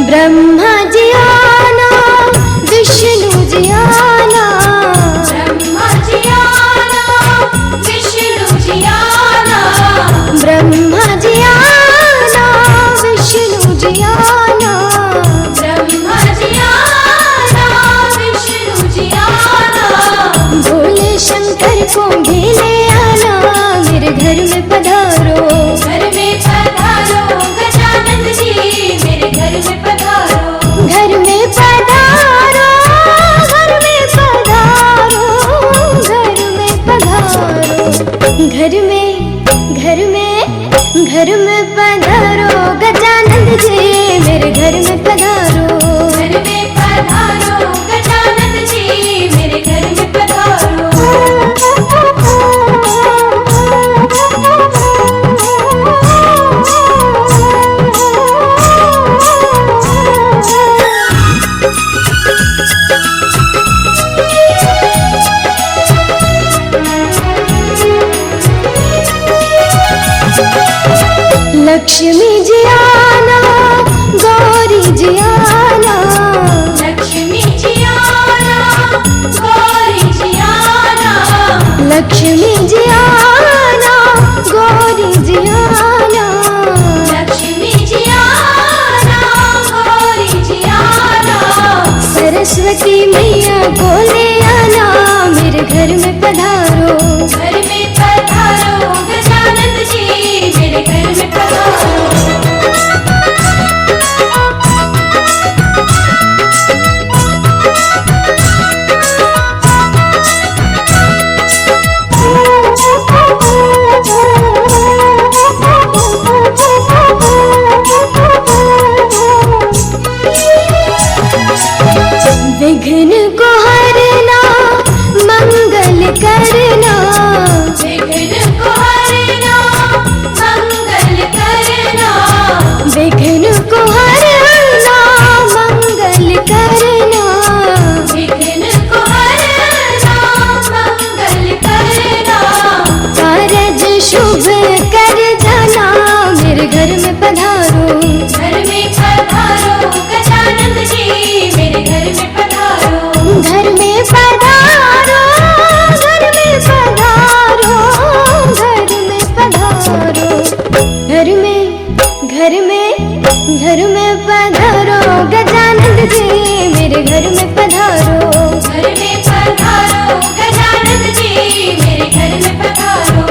ब्रह्मा जी आना, विष्णु जी आना, ब्रह्मा जी आना, विष्णु जी आना, ब्रह्मा जी आना, विष्णु जी आना, ब्रह्मा जी आना, विष्णु जी आना, भोले शंकर को भी ले आना, मेरे घर में पधारो, घर में पधारो गजानन जी, मेरे घर में पधारो, घर में पधारो, घर में पधारो, घर में पधारो, घर में पधारो गजानन जी, मेरे घर में पधारो, घर में पधारो गजानन जी, मेरे घर में पधारो, लक्ष्मी जी आना, गौरी जी आना, लक्ष्मी जी आना, गौरी जी आना, लक्ष्मी जी आना, गौरी जी आना, लक्ष्मी जी आना, गौरी जी आना, सरस्वती मैया को ले आना, मेरे घर में पधारो, घर में पधारो गजानन जी, मेरे घर में पधारो, विघ्न को हरना, मंगल करना, विघ्न को हरना, मंगल करना, विघ्न को हरना, मंगल करना, विघ्न को हरना, मंगल करना, कारज शुभ कर जाना, मेरे घर में पधारो, घर में पधारो गजानन जी, मेरे घर में पधारो, घर में पधारो, घर में पधारो, घर में पधारो, घर में पधारो गजानन जी, मेरे घर में पधारो, घर में पधारो गजानन जी, मेरे घर में पधारो,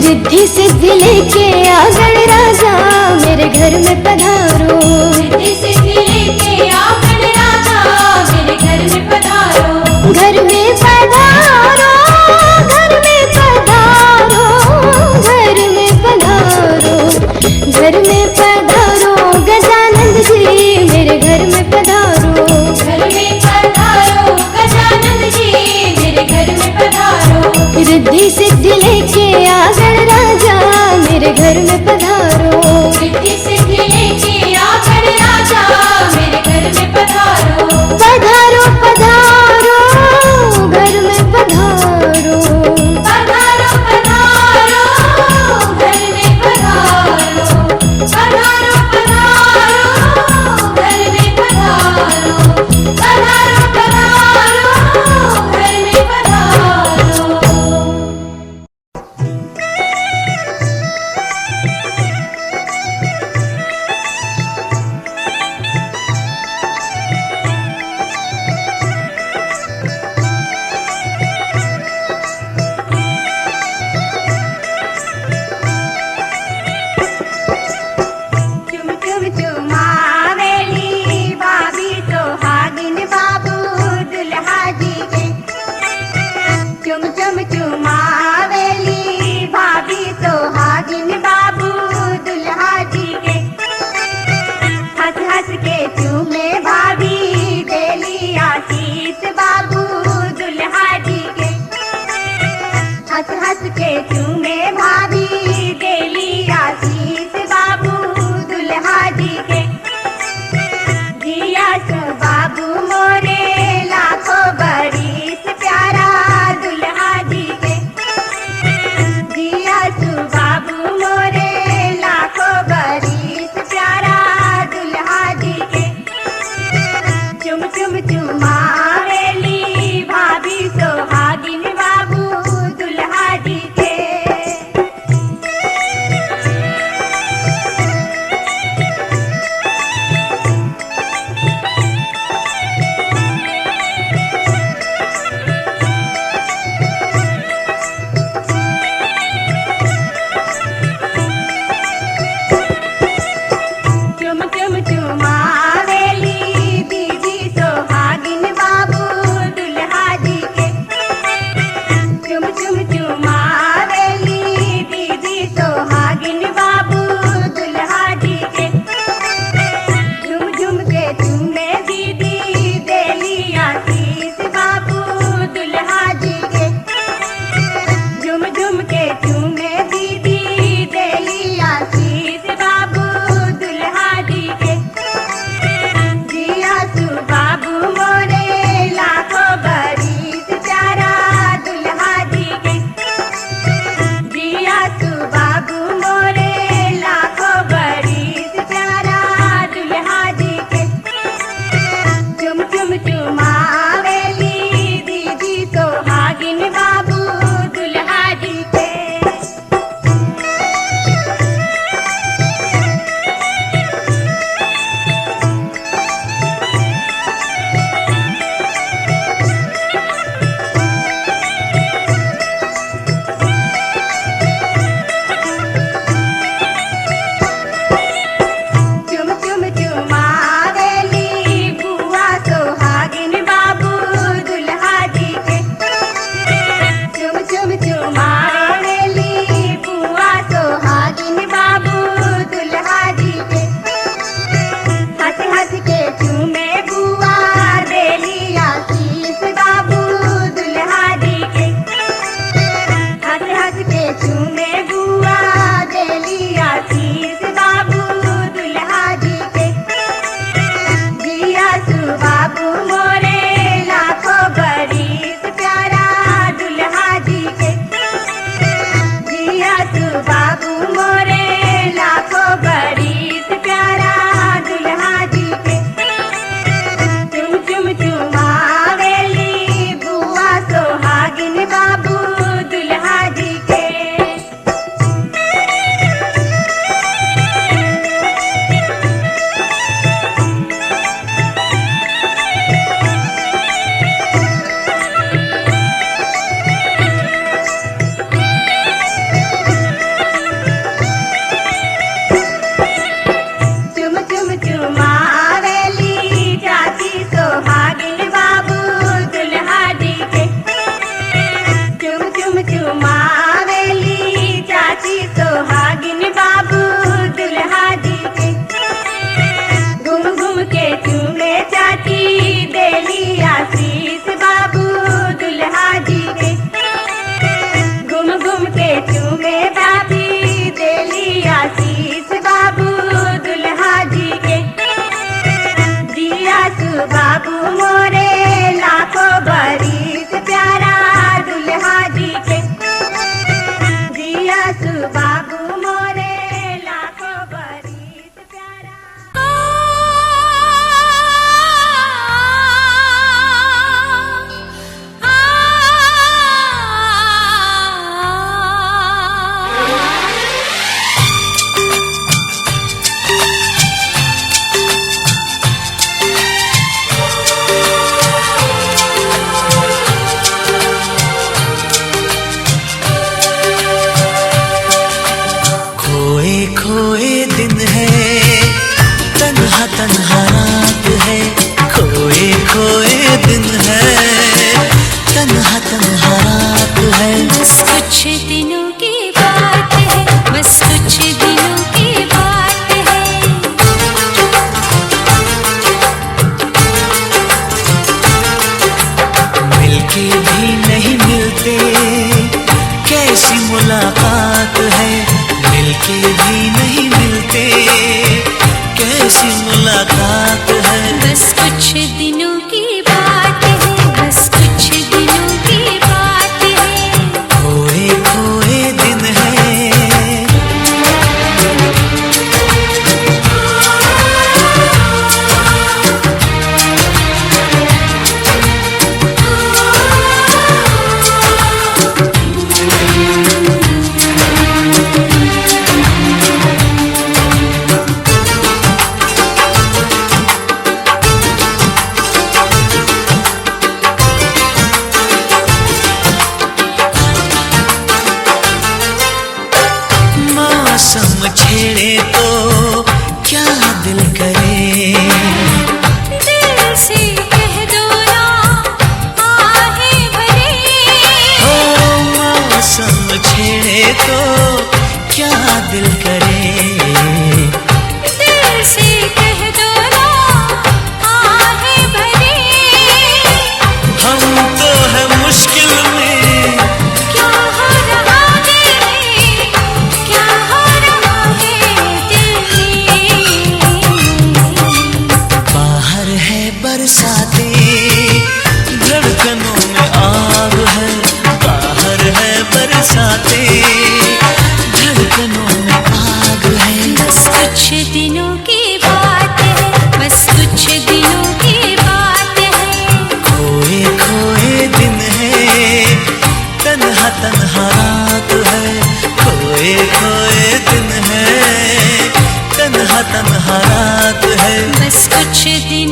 रिद्धि सिद्धि लेके आ गणराजा, मेरे घर में पधारो, रिद्धि सिद्धि लेके आ गणराजा, मेरे घर में पधारो, घर में पधारो, घर में पधारो, घर में पधारो, घर में पधारो गजानन जी, मेरे घर में पधारो, घर में पधारो गजानन जी, मेरे घर में पधारो, रिद्धि सिद्धि लेके आ गणराजा, मेरे घर में पधारो, रिद्धि सिद्धि लेके बाबू मोरे लाखों बरिस प्यारा दुल्हा जी के जिया बाबू मोरे लाखों बरिस प्यारा। खोए दिन है, तन्हा तन्हा रात है, खोए खोए दिन है, तन्हा तन्हा रात है। बस कुछ दिनों की बात है, बस कुछ दिनों की बात है। मिलके भी नहीं मिलते, कैसी मुलाकात है, मिलके भी नहीं मिलते, कैसी मुलाकात है। बस कुछ दिनों की बात है, बस कुछ दिनों की बात है। खोए खोए दिन है। मौसम छेड़े तो क्या दिल करे, दिल से कह दो ना आहें भरे। ओ मौसम छेड़े तो क्या दिल करे, दिल से कह दो ना आहें भरे। हम तो है मुश्किल में, क्या हो रहा है, क्या हो रहा है दिल में। बाहर है बरसाते, धड़कनों में आग है, बाहर है बरसाते, धड़कनों में आग है। बस कुछ दिनों की बात है, बस कुछ दिनों की बात है। खोए खोए दिन है, तन्हा तन्हा रात है, खोए खोए दिन है, तन्हा तन्हा रात है। बस कुछ दिन